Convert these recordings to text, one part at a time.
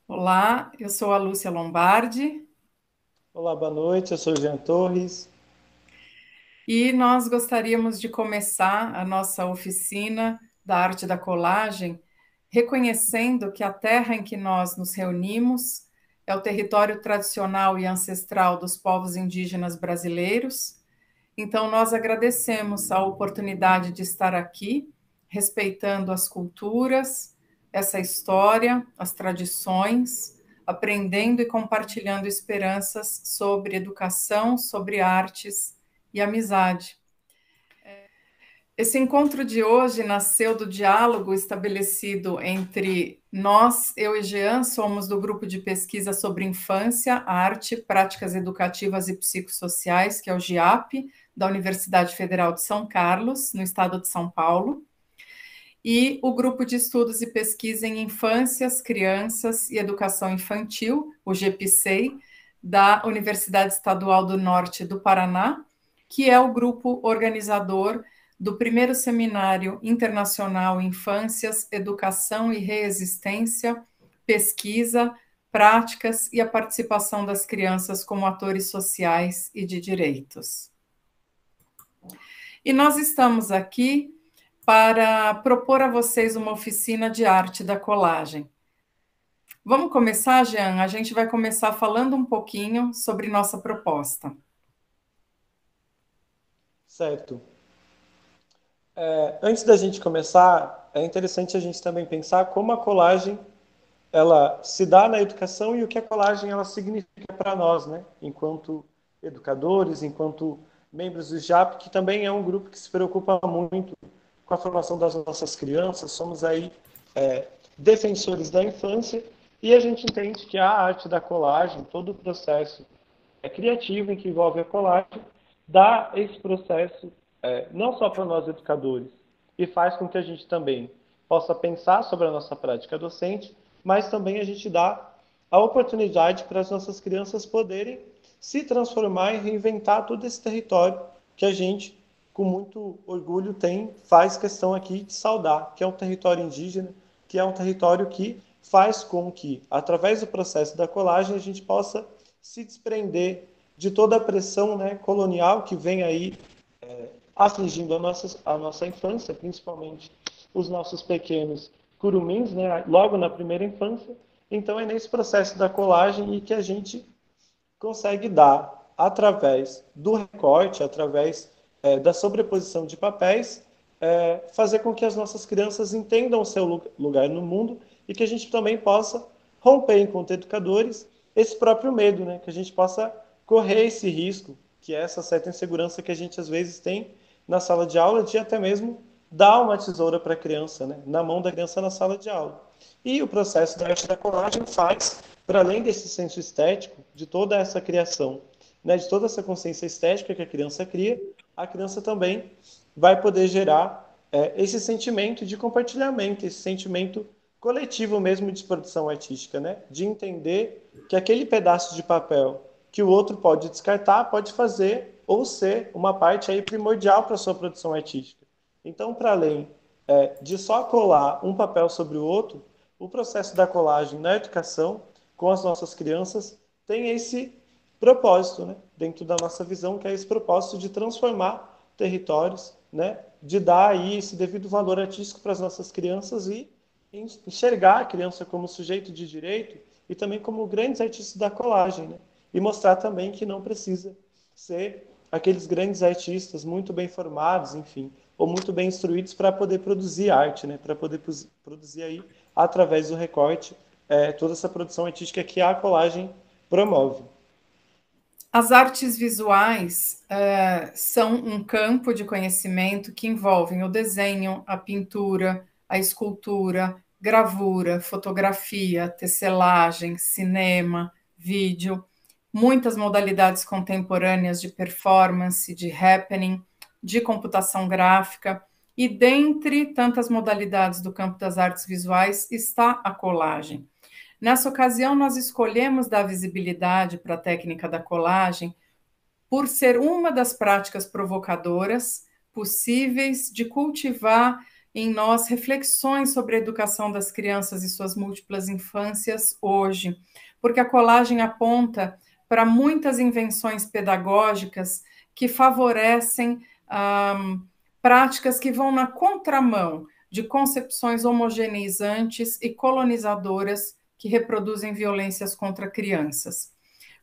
Olá, eu sou a Lúcia Lombardi Olá, boa noite. Eu sou o Jean Torres. e nós gostaríamos de começar a nossa oficina da arte da colagem, reconhecendo que a terra em que nós nos reunimos é o território tradicional e ancestral dos povos indígenas brasileiros. Então, nós agradecemos a oportunidade de estar aqui, respeitando as culturas, essa história, as tradições, aprendendo e compartilhando esperanças sobre educação, sobre artes e amizade. Esse encontro de hoje nasceu do diálogo estabelecido entre nós, eu e Jean, somos do grupo de pesquisa sobre infância, arte, práticas educativas e psicossociais, que é o GIAP, da Universidade Federal de São Carlos, no estado de São Paulo, e o grupo de estudos e pesquisa em infâncias, crianças e educação infantil, o GPSEI, da Universidade Estadual do Norte do Paraná, que é o grupo organizador do primeiro seminário internacional Infâncias, Educação e Reexistência, Pesquisa, Práticas e a Participação das Crianças como Atores Sociais e de Direitos. E nós estamos aqui para propor a vocês uma oficina de arte da colagem. Vamos começar, Jean? A gente vai começar falando um pouquinho sobre nossa proposta. Certo. Antes da gente começar, é interessante a gente também pensar como a colagem ela se dá na educação e o que a colagem ela significa para nós, né? Enquanto educadores, enquanto membros do JAP, que também é um grupo que se preocupa muito com a formação das nossas crianças. Somos aí defensores da infância e a gente entende que a arte da colagem, todo o processo criativo em que envolve a colagem, dá esse processo não só para nós educadores, e faz com que a gente também possa pensar sobre a nossa prática docente, mas também a gente dá a oportunidade para as nossas crianças poderem se transformar e reinventar todo esse território que a gente, com muito orgulho, faz questão aqui de saudar, que é um território indígena, que é um território que faz com que, através do processo da colagem, a gente possa se desprender de toda a pressão, né, colonial que vem aí afligindo a nossa infância, principalmente os nossos pequenos curumins, né, logo na primeira infância. Então é nesse processo da colagem e que a gente consegue dar, através do recorte, através da sobreposição de papéis, fazer com que as nossas crianças entendam o seu lugar no mundo e que a gente também possa romper, enquanto educadores, esse próprio medo, né? Que a gente possa correr esse risco, que é essa certa insegurança que a gente às vezes tem na sala de aula, de até mesmo dar uma tesoura para a criança, né? Na mão da criança na sala de aula. E o processo da arte da colagem faz, para além desse senso estético, de toda essa criação, né, de toda essa consciência estética que a criança cria, a criança também vai poder gerar esse sentimento de compartilhamento, esse sentimento coletivo mesmo de produção artística, né? De entender que aquele pedaço de papel que o outro pode descartar, pode fazer ou ser uma parte aí primordial para a sua produção artística. Então, para além de só colar um papel sobre o outro, o processo da colagem na educação com as nossas crianças tem esse propósito, né? Dentro da nossa visão, que é esse propósito de transformar territórios, né? De dar aí esse devido valor artístico para as nossas crianças e enxergar a criança como sujeito de direito e também como grandes artistas da colagem, né? E mostrar também que não precisa ser aqueles grandes artistas muito bem formados, enfim, ou muito bem instruídos para poder produzir arte, né? Para poder produzir aí, através do recorte, toda essa produção artística que a colagem promove. As artes visuais são um campo de conhecimento que envolvem o desenho, a pintura, a escultura, gravura, fotografia, tecelagem, cinema, vídeo, muitas modalidades contemporâneas de performance, de happening, de computação gráfica, e dentre tantas modalidades do campo das artes visuais está a colagem. Nessa ocasião, nós escolhemos dar visibilidade para a técnica da colagem por ser uma das práticas provocadoras possíveis de cultivar em nós reflexões sobre a educação das crianças e suas múltiplas infâncias hoje, porque a colagem aponta para muitas invenções pedagógicas que favorecem práticas que vão na contramão de concepções homogeneizantes e colonizadoras que reproduzem violências contra crianças.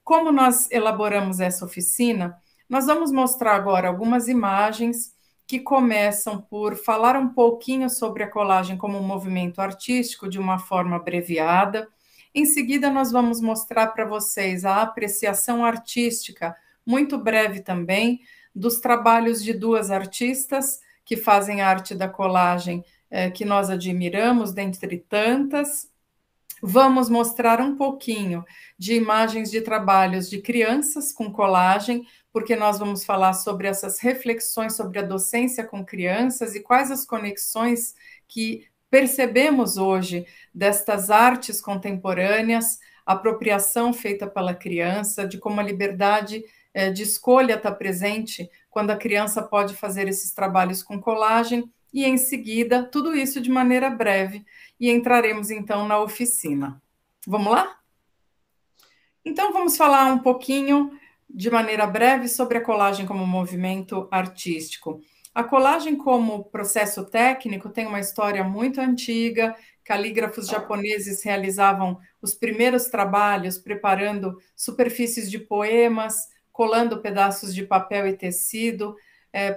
Como nós elaboramos essa oficina, nós vamos mostrar agora algumas imagens que começam por falar um pouquinho sobre a colagem como um movimento artístico de uma forma abreviada. Em seguida, nós vamos mostrar para vocês a apreciação artística, muito breve também, dos trabalhos de duas artistas que fazem arte da colagem, que nós admiramos, dentre tantas. Vamos mostrar um pouquinho de imagens de trabalhos de crianças com colagem, porque nós vamos falar sobre essas reflexões sobre a docência com crianças e quais as conexões que percebemos hoje destas artes contemporâneas, apropriação feita pela criança, de como a liberdade de escolha está presente quando a criança pode fazer esses trabalhos com colagem, e em seguida, tudo isso de maneira breve, e entraremos então na oficina. Vamos lá? Então, vamos falar um pouquinho, de maneira breve, sobre a colagem como movimento artístico. A colagem como processo técnico tem uma história muito antiga. Calígrafos japoneses realizavam os primeiros trabalhos preparando superfícies de poemas, colando pedaços de papel e tecido,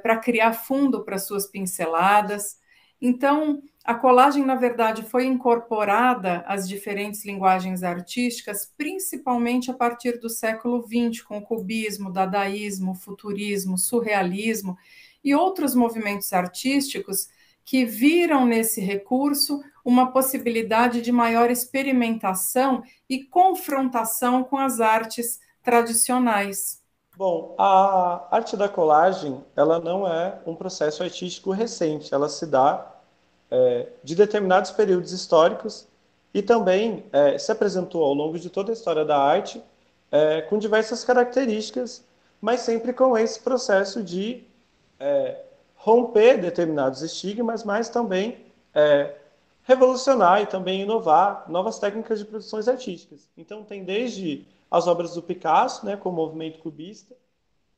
para criar fundo para suas pinceladas. Então, a colagem, na verdade, foi incorporada às diferentes linguagens artísticas, principalmente a partir do século XX, com o cubismo, dadaísmo, futurismo, surrealismo e outros movimentos artísticos que viram nesse recurso uma possibilidade de maior experimentação e confrontação com as artes tradicionais. Bom, a arte da colagem, ela não é um processo artístico recente, ela se dá de determinados períodos históricos e também se apresentou ao longo de toda a história da arte com diversas características, mas sempre com esse processo de romper determinados estigmas, mas também revolucionar e também inovar novas técnicas de produções artísticas. Então tem desde as obras do Picasso, né, com o movimento cubista,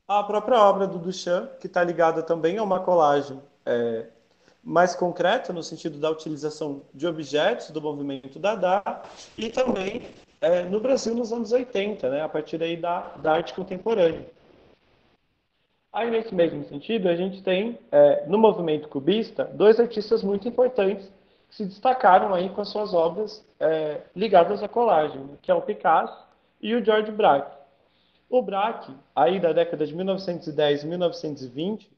a própria obra do Duchamp, que está ligada também a uma colagem mais concreta, no sentido da utilização de objetos do movimento Dada, e também no Brasil nos anos 80, né, a partir aí da arte contemporânea. Aí, nesse mesmo sentido, a gente tem, no movimento cubista, dois artistas muito importantes que se destacaram aí com as suas obras ligadas à colagem, né, que é o Picasso e o George Braque. O Braque, aí da década de 1910 e 1920,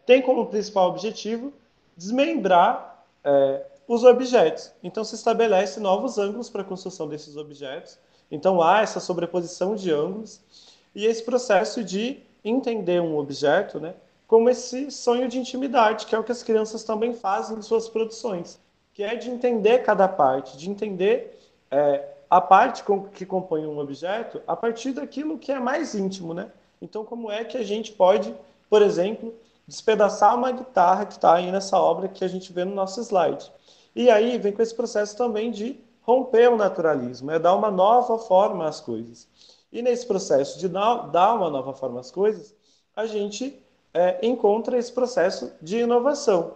tem como principal objetivo desmembrar os objetos. Então, se estabelece novos ângulos para a construção desses objetos. Então, há essa sobreposição de ângulos e esse processo de entender um objeto, né, como esse sonho de intimidade, que é o que as crianças também fazem em suas produções, que é de entender cada parte, de entender a parte que compõe um objeto a partir daquilo que é mais íntimo, né? Então, como é que a gente pode, por exemplo, despedaçar uma guitarra que está aí nessa obra que a gente vê no nosso slide? E aí vem com esse processo também de romper o naturalismo, dar uma nova forma às coisas. E nesse processo de dar uma nova forma às coisas, a gente encontra esse processo de inovação,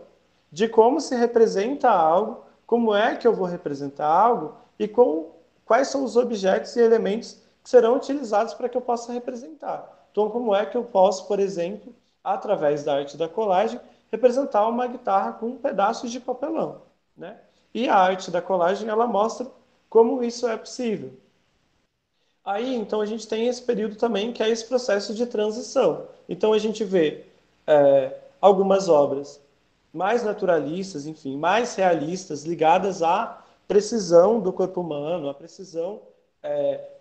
de como se representa algo, como é que eu vou representar algo e quais são os objetos e elementos que serão utilizados para que eu possa representar. Então, como é que eu posso, por exemplo, através da arte da colagem, representar uma guitarra com pedaços de papelão, né? E a arte da colagem, ela mostra como isso é possível. Aí, então, a gente tem esse período também, que é esse processo de transição. Então, a gente vê algumas obras mais naturalistas, enfim, mais realistas, ligadas à precisão do corpo humano, à precisão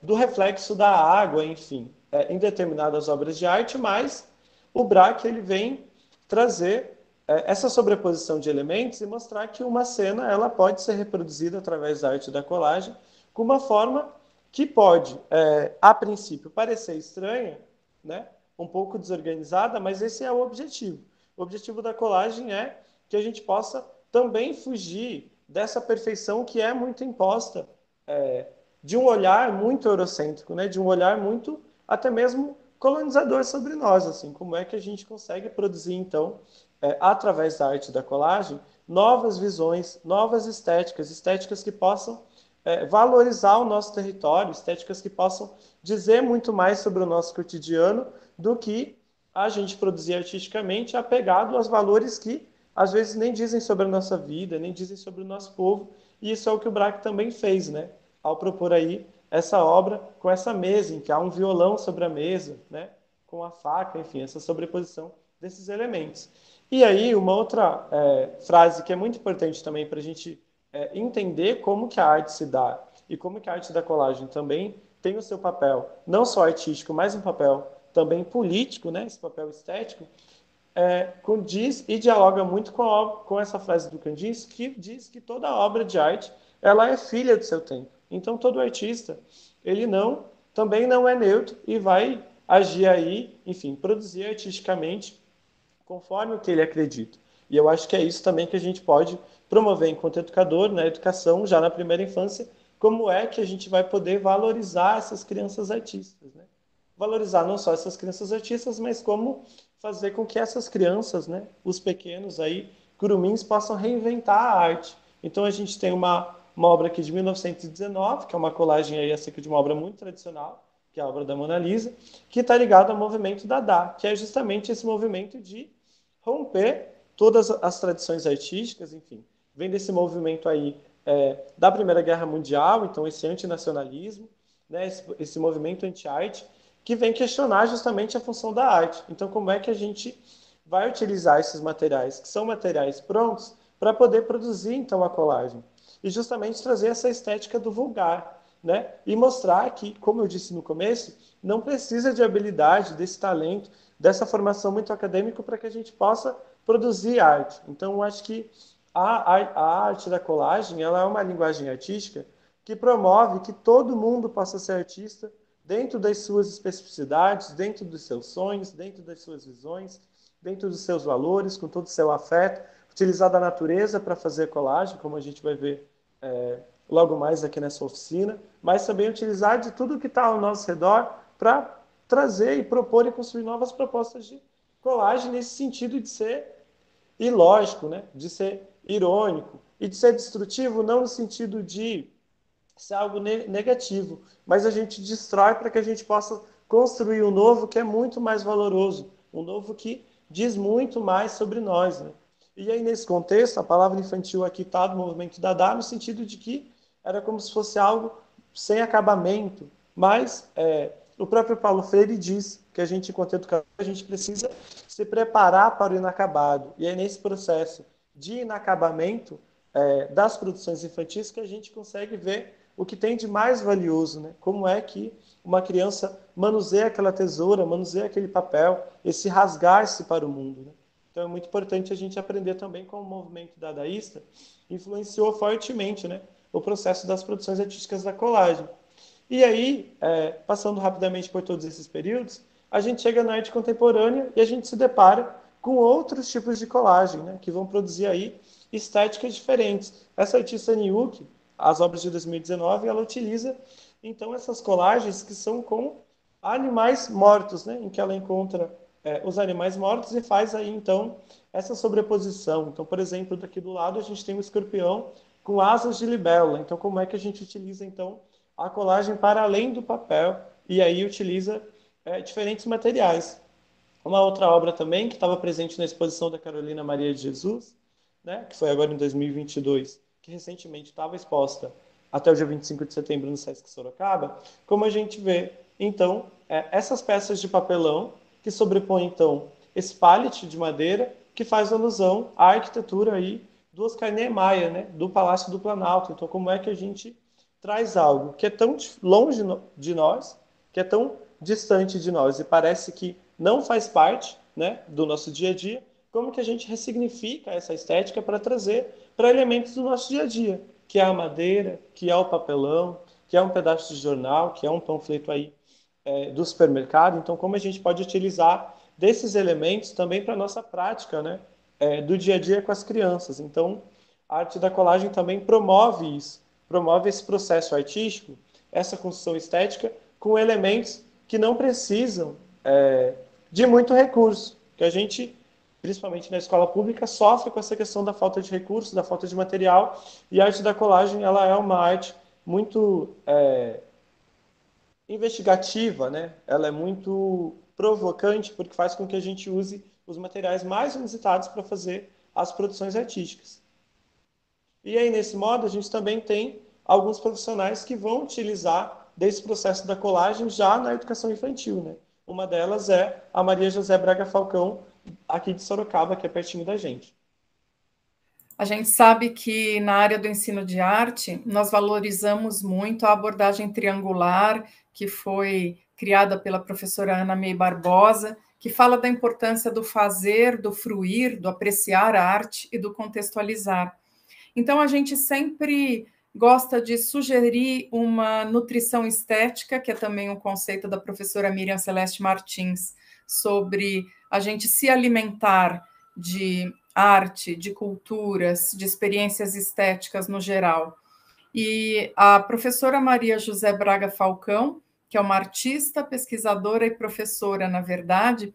do reflexo da água, enfim, em determinadas obras de arte, mas o Braque ele vem trazer essa sobreposição de elementos e mostrar que uma cena ela pode ser reproduzida através da arte da colagem com uma forma que pode, a princípio, parecer estranha, né? Um pouco desorganizada, mas esse é o objetivo. O objetivo da colagem é que a gente possa também fugir dessa perfeição que é muito imposta, de um olhar muito eurocêntrico, né? De um olhar muito, até mesmo, colonizador sobre nós, assim, como é que a gente consegue produzir, então, através da arte da colagem, novas visões, novas estéticas, estéticas que possam valorizar o nosso território, estéticas que possam dizer muito mais sobre o nosso cotidiano do que a gente produzir artisticamente apegado aos valores que às vezes nem dizem sobre a nossa vida, nem dizem sobre o nosso povo, e isso é o que o Braque também fez, né? Ao propor aí essa obra com essa mesa, em que há um violão sobre a mesa, né? Com a faca, enfim, essa sobreposição desses elementos. E aí, uma outra frase que é muito importante também para a gente entender como que a arte se dá e como que a arte da colagem também tem o seu papel, não só artístico, mas um papel também político, né? Esse papel estético, diz e dialoga muito com essa frase do Candice, que diz que toda obra de arte ela é filha do seu tempo. Então, todo artista, ele também não é neutro e vai agir aí, enfim, produzir artisticamente conforme o que ele acredita. E eu acho que é isso também que a gente pode promover enquanto educador, na educação, já na primeira infância, como é que a gente vai poder valorizar essas crianças artistas, né? Valorizar não só essas crianças artistas, mas como fazer com que essas crianças, né, os pequenos aí, curumins, possam reinventar a arte. Então a gente tem uma obra aqui de 1919, que é uma colagem aí acerca de uma obra muito tradicional, que é a obra da Mona Lisa, que está ligada ao movimento Dada, que é justamente esse movimento de romper todas as tradições artísticas, enfim, vem desse movimento aí da Primeira Guerra Mundial, então esse antinacionalismo, né, esse movimento anti-arte, que vem questionar justamente a função da arte. Então, como é que a gente vai utilizar esses materiais, que são materiais prontos, para poder produzir, então, a colagem? E justamente trazer essa estética do vulgar, né? E mostrar que, como eu disse no começo, não precisa de habilidade, desse talento, dessa formação muito acadêmica para que a gente possa produzir arte. Então, eu acho que a arte da colagem ela é uma linguagem artística que promove que todo mundo possa ser artista dentro das suas especificidades, dentro dos seus sonhos, dentro das suas visões, dentro dos seus valores, com todo o seu afeto, utilizar da natureza para fazer colagem, como a gente vai ver logo mais aqui nessa oficina, mas também utilizar de tudo que está ao nosso redor para trazer e propor e construir novas propostas de colagem nesse sentido de ser ilógico, né? De ser irônico e de ser destrutivo, não no sentido de ser algo negativo, mas a gente destrói para que a gente possa construir um novo que é muito mais valoroso, um novo que diz muito mais sobre nós, né? E aí, nesse contexto, a palavra infantil aqui está do movimento Dada, no sentido de que era como se fosse algo sem acabamento, mas o próprio Paulo Freire diz que a gente, enquanto educador, a gente precisa se preparar para o inacabado. E é nesse processo de inacabamento das produções infantis que a gente consegue ver o que tem de mais valioso, né? Como é que uma criança manuseia aquela tesoura, manuseia aquele papel, esse rasgar-se para o mundo, né? Então é muito importante a gente aprender também como o movimento dadaísta influenciou fortemente, né, o processo das produções artísticas da colagem. E aí, passando rapidamente por todos esses períodos, a gente chega na arte contemporânea e a gente se depara com outros tipos de colagem, né, que vão produzir aí estéticas diferentes. Essa artista Niuki, as obras de 2019, ela utiliza então essas colagens que são com animais mortos, né, em que ela encontra os animais mortos e faz aí então essa sobreposição. Então, por exemplo, daqui do lado a gente tem um escorpião com asas de libélula. Então, como é que a gente utiliza então a colagem para além do papel e aí utiliza diferentes materiais? Uma outra obra também que estava presente na exposição da Carolina Maria de Jesus, né, que foi agora em 2022, que recentemente estava exposta até o dia 25 de setembro no Sesc Sorocaba, como a gente vê, então, essas peças de papelão que sobrepõem, então, esse pallet de madeira que faz alusão à arquitetura aí do Oscar Niemeyer, né, do Palácio do Planalto. Então, como é que a gente traz algo que é tão longe de nós, que é tão distante de nós e parece que não faz parte, né, do nosso dia a dia, como que a gente ressignifica essa estética para trazer para elementos do nosso dia a dia, que é a madeira, que é o papelão, que é um pedaço de jornal, que é um panfleto aí do supermercado. Então, como a gente pode utilizar desses elementos também para a nossa prática, né, do dia a dia com as crianças. Então, a arte da colagem também promove isso, promove esse processo artístico, essa construção estética, com elementos que não precisam de muito recurso, que a gente, principalmente na escola pública, sofre com essa questão da falta de recursos, da falta de material, e a arte da colagem ela é uma arte muito investigativa, né? Ela é muito provocante, porque faz com que a gente use os materiais mais inusitados para fazer as produções artísticas. E aí, nesse modo, a gente também tem alguns profissionais que vão utilizar desse processo da colagem já na educação infantil, né? Uma delas é a Maria José Braga Falcão, aqui de Sorocaba, que é pertinho da gente. A gente sabe que na área do ensino de arte, nós valorizamos muito a abordagem triangular, que foi criada pela professora Ana May Barbosa, que fala da importância do fazer, do fruir, do apreciar a arte e do contextualizar. Então, a gente sempre gosta de sugerir uma nutrição estética, que é também um conceito da professora Miriam Celeste Martins, sobre a gente se alimentar de arte, de culturas, de experiências estéticas no geral. E a professora Maria José Braga Falcão, que é uma artista, pesquisadora e professora, na verdade,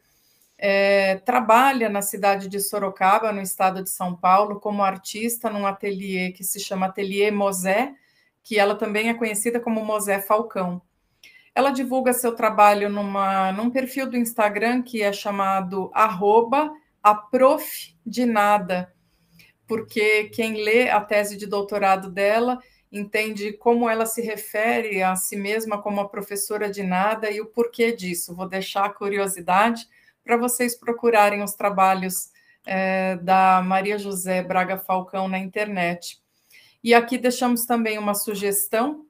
trabalha na cidade de Sorocaba, no estado de São Paulo, como artista num ateliê que se chama Ateliê Mosé, que ela também é conhecida como Mosé Falcão. Ela divulga seu trabalho num perfil do Instagram que é chamado @aprofdenada, porque quem lê a tese de doutorado dela entende como ela se refere a si mesma como a professora de nada e o porquê disso. Vou deixar a curiosidade para vocês procurarem os trabalhos da Maria José Braga Falcão na internet. E aqui deixamos também uma sugestão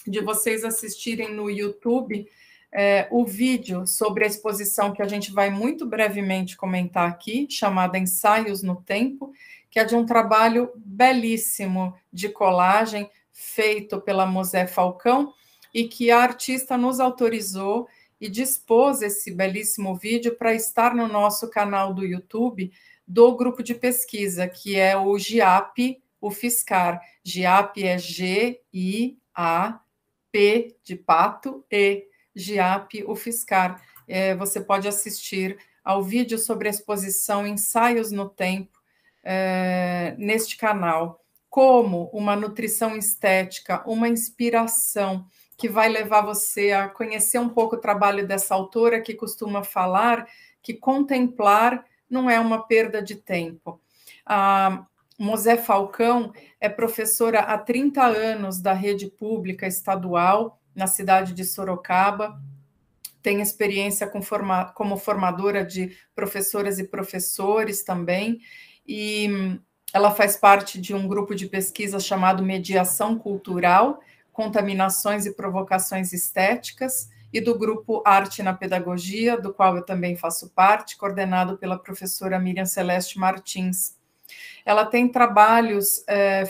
de vocês assistirem no YouTube o vídeo sobre a exposição que a gente vai muito brevemente comentar aqui, chamada Ensaios no Tempo, que é de um trabalho belíssimo de colagem feito pela Mosé Falcão e que a artista nos autorizou e dispôs esse belíssimo vídeo para estar no nosso canal do YouTube do grupo de pesquisa, que é o GIAP UFSCar. GIAP é G-I-A-P de pato e GIAP UFSCar. Você pode assistir ao vídeo sobre a exposição Ensaios no Tempo neste canal, como uma nutrição estética, uma inspiração que vai levar você a conhecer um pouco o trabalho dessa autora que costuma falar que contemplar não é uma perda de tempo. A Mosé Falcão é professora há 30 anos da rede pública estadual na cidade de Sorocaba, tem experiência como formadora de professoras e professores também, e ela faz parte de um grupo de pesquisa chamado Mediação Cultural, Contaminações e Provocações Estéticas, e do grupo Arte na Pedagogia, do qual eu também faço parte, coordenado pela professora Miriam Celeste Martins. Ela tem trabalhos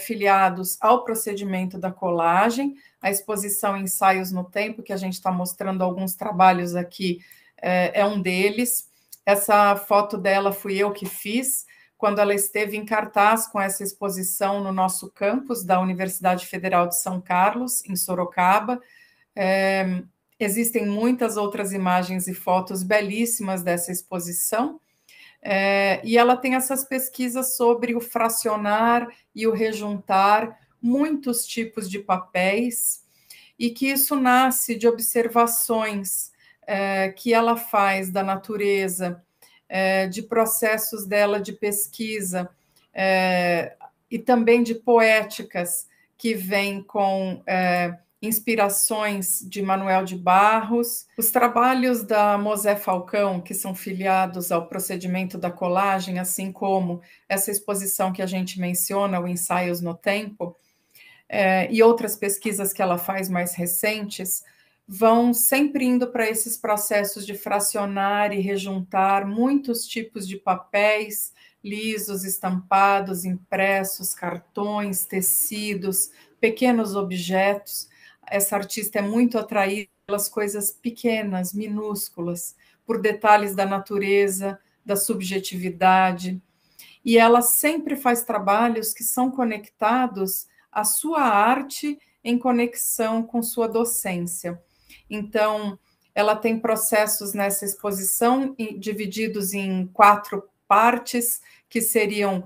filiados ao procedimento da colagem, a exposição Ensaios no Tempo, que a gente está mostrando alguns trabalhos aqui, é um deles. Essa foto dela fui eu que fiz, quando ela esteve em cartaz com essa exposição no nosso campus da Universidade Federal de São Carlos, em Sorocaba. Existem muitas outras imagens e fotos belíssimas dessa exposição, e ela tem essas pesquisas sobre o fracionar e o rejuntar muitos tipos de papéis, e que isso nasce de observações que ela faz da natureza, de processos dela de pesquisa, e também de poéticas que vêm com inspirações de Manuel de Barros. Os trabalhos da Mosé Falcão, que são filiados ao procedimento da colagem, assim como essa exposição que a gente menciona, o Ensaios no Tempo, e outras pesquisas que ela faz mais recentes, vão sempre indo para esses processos de fracionar e rejuntar muitos tipos de papéis, lisos, estampados, impressos, cartões, tecidos, pequenos objetos. Essa artista é muito atraída pelas coisas pequenas, minúsculas, por detalhes da natureza, da subjetividade. e ela sempre faz trabalhos que são conectados à sua arte em conexão com sua docência. Então, ela tem processos nessa exposição divididos em 4 partes, que seriam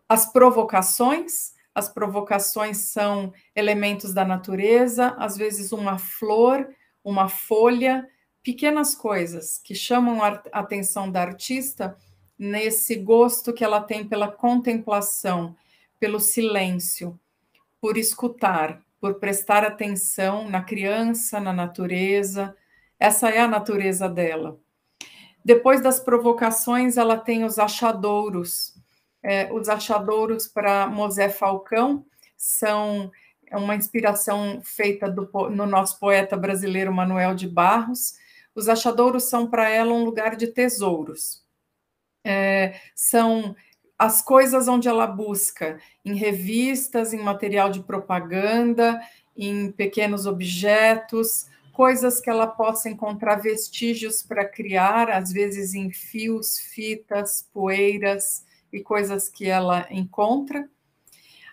as provocações. As provocações são elementos da natureza, às vezes uma flor, uma folha, pequenas coisas que chamam a atenção da artista nesse gosto que ela tem pela contemplação, pelo silêncio, por escutar, por prestar atenção na criança, na natureza. Essa é a natureza dela. Depois das provocações, ela tem os achadouros. Os achadouros para Mosé Falcão são uma inspiração feita no nosso poeta brasileiro Manuel de Barros. Os achadouros são para ela um lugar de tesouros. São as coisas onde ela busca, em revistas, em material de propaganda, em pequenos objetos, coisas que ela possa encontrar vestígios para criar, às vezes em fios, fitas, poeiras e coisas que ela encontra.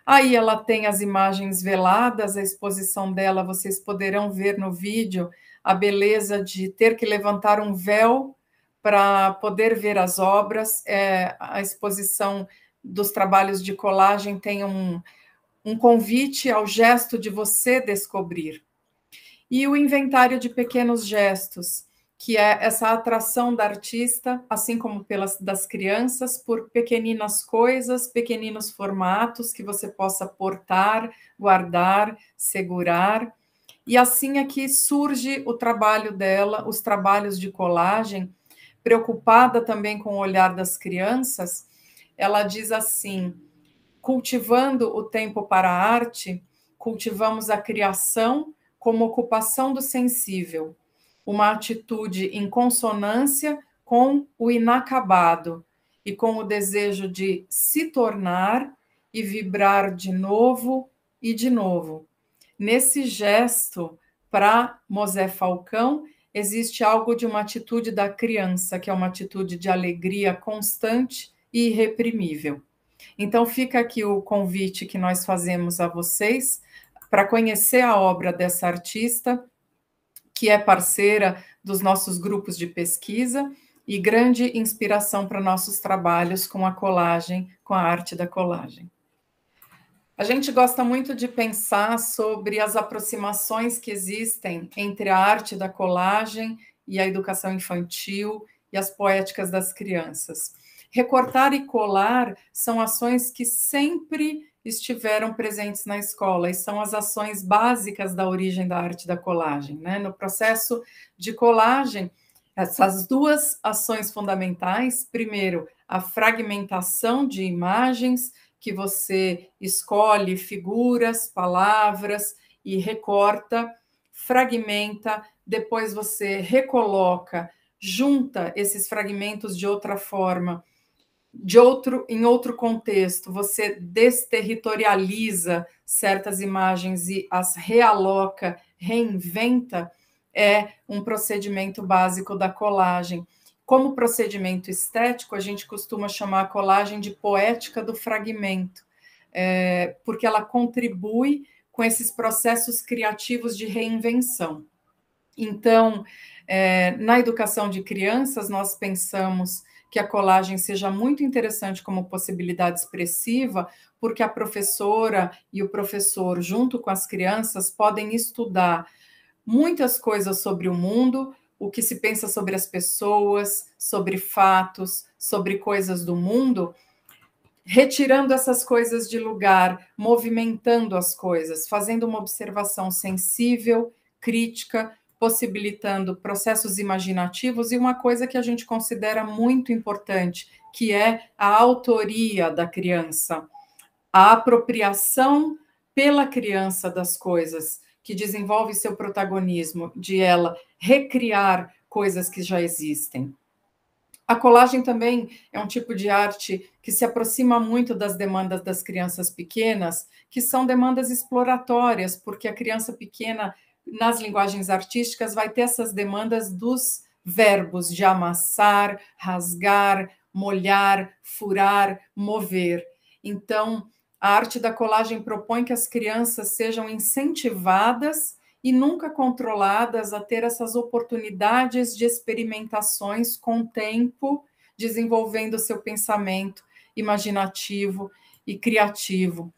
Aí ela tem as imagens veladas, a exposição dela, vocês poderão ver no vídeo a beleza de ter que levantar um véu para poder ver as obras. A exposição dos trabalhos de colagem tem um convite ao gesto de você descobrir. E o inventário de pequenos gestos, que é essa atração da artista, assim como das crianças, por pequeninas coisas, pequeninos formatos que você possa portar, guardar, segurar. E assim aqui surge o trabalho dela, os trabalhos de colagem, preocupada também com o olhar das crianças. Ela diz assim: cultivando o tempo para a arte, cultivamos a criação como ocupação do sensível, uma atitude em consonância com o inacabado e com o desejo de se tornar e vibrar de novo e de novo. Nesse gesto, para Mosé Falcão, existe algo de uma atitude da criança, que é uma atitude de alegria constante e irreprimível. Então, fica aqui o convite que nós fazemos a vocês para conhecer a obra dessa artista, que é parceira dos nossos grupos de pesquisa e grande inspiração para nossos trabalhos com a colagem, com a arte da colagem. A gente gosta muito de pensar sobre as aproximações que existem entre a arte da colagem e a educação infantil e as poéticas das crianças. Recortar e colar são ações que sempre estiveram presentes na escola e são as ações básicas da origem da arte da colagem, né? No processo de colagem, essas 2 ações fundamentais, primeiro, a fragmentação de imagens, que você escolhe figuras, palavras e recorta, fragmenta, depois você recoloca, junta esses fragmentos de outra forma, em outro contexto, você desterritorializa certas imagens e as realoca, reinventa, é um procedimento básico da colagem. Como procedimento estético, a gente costuma chamar a colagem de poética do fragmento, porque ela contribui com esses processos criativos de reinvenção. Então, na educação de crianças, nós pensamos que a colagem seja muito interessante como possibilidade expressiva, porque a professora e o professor, junto com as crianças, podem estudar muitas coisas sobre o mundo, o que se pensa sobre as pessoas, sobre fatos, sobre coisas do mundo, retirando essas coisas de lugar, movimentando as coisas, fazendo uma observação sensível, crítica, possibilitando processos imaginativos e uma coisa que a gente considera muito importante, que é a autoria da criança, a apropriação pela criança das coisas, que desenvolve seu protagonismo, de ela recriar coisas que já existem. A colagem também é um tipo de arte que se aproxima muito das demandas das crianças pequenas, que são demandas exploratórias, porque a criança pequena, nas linguagens artísticas, vai ter essas demandas dos verbos de amassar, rasgar, molhar, furar, mover. Então, a arte da colagem propõe que as crianças sejam incentivadas e nunca controladas a ter essas oportunidades de experimentações com o tempo, desenvolvendo seu pensamento imaginativo e criativo.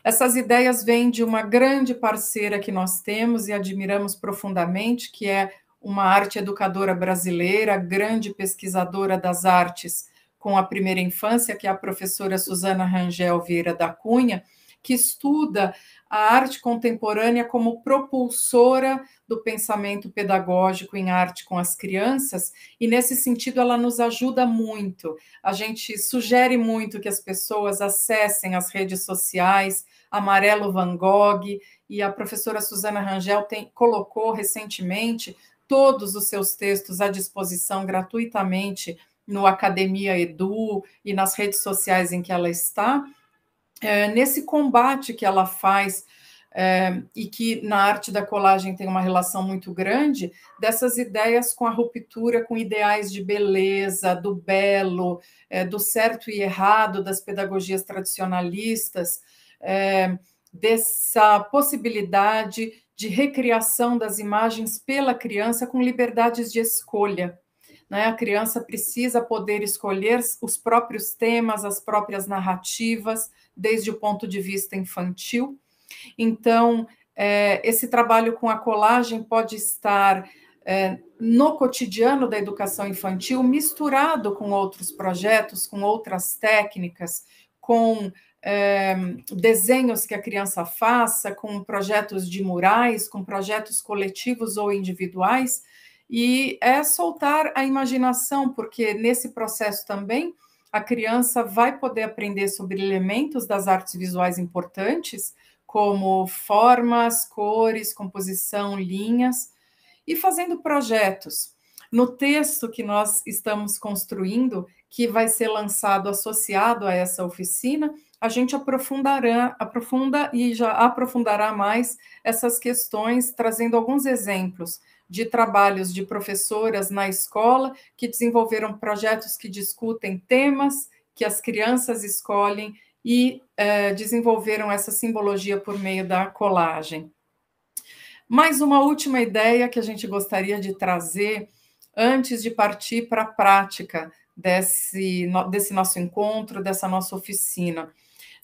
Essas ideias vêm de uma grande parceira que nós temos e admiramos profundamente, que é uma arte educadora brasileira, grande pesquisadora das artes com a primeira infância, que é a professora Susana Rangel Vieira da Cunha, que estuda a arte contemporânea como propulsora do pensamento pedagógico em arte com as crianças, e nesse sentido ela nos ajuda muito. A gente sugere muito que as pessoas acessem as redes sociais, Amarelo Van Gogh, e a professora Susana Rangel colocou recentemente todos os seus textos à disposição gratuitamente no Academia Edu e nas redes sociais em que ela está, nesse combate que ela faz, e que na arte da colagem tem uma relação muito grande, dessas ideias com a ruptura com ideais de beleza, do belo, do certo e errado, das pedagogias tradicionalistas, dessa possibilidade de recriação das imagens pela criança com liberdades de escolha. A criança precisa poder escolher os próprios temas, as próprias narrativas, desde o ponto de vista infantil. Então, esse trabalho com a colagem pode estar no cotidiano da educação infantil, misturado com outros projetos, com outras técnicas, com desenhos que a criança faça, com projetos de murais, com projetos coletivos ou individuais, e é soltar a imaginação, porque nesse processo também a criança vai poder aprender sobre elementos das artes visuais importantes, como formas, cores, composição, linhas, e fazendo projetos. No texto que nós estamos construindo, que vai ser lançado associado a essa oficina, a gente aprofunda e já aprofundará mais essas questões, trazendo alguns exemplos de trabalhos de professoras na escola que desenvolveram projetos que discutem temas que as crianças escolhem e desenvolveram essa simbologia por meio da colagem. Mais uma última ideia que a gente gostaria de trazer antes de partir para a prática desse nosso encontro, dessa nossa oficina.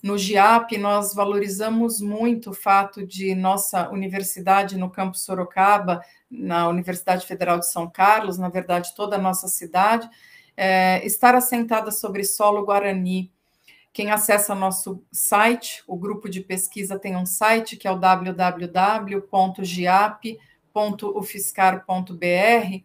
No GIAP, nós valorizamos muito o fato de nossa universidade no campus Sorocaba, na Universidade Federal de São Carlos, na verdade, toda a nossa cidade, estar assentada sobre solo guarani. Quem acessa nosso site, o grupo de pesquisa tem um site que é o www.giap.ufscar.br,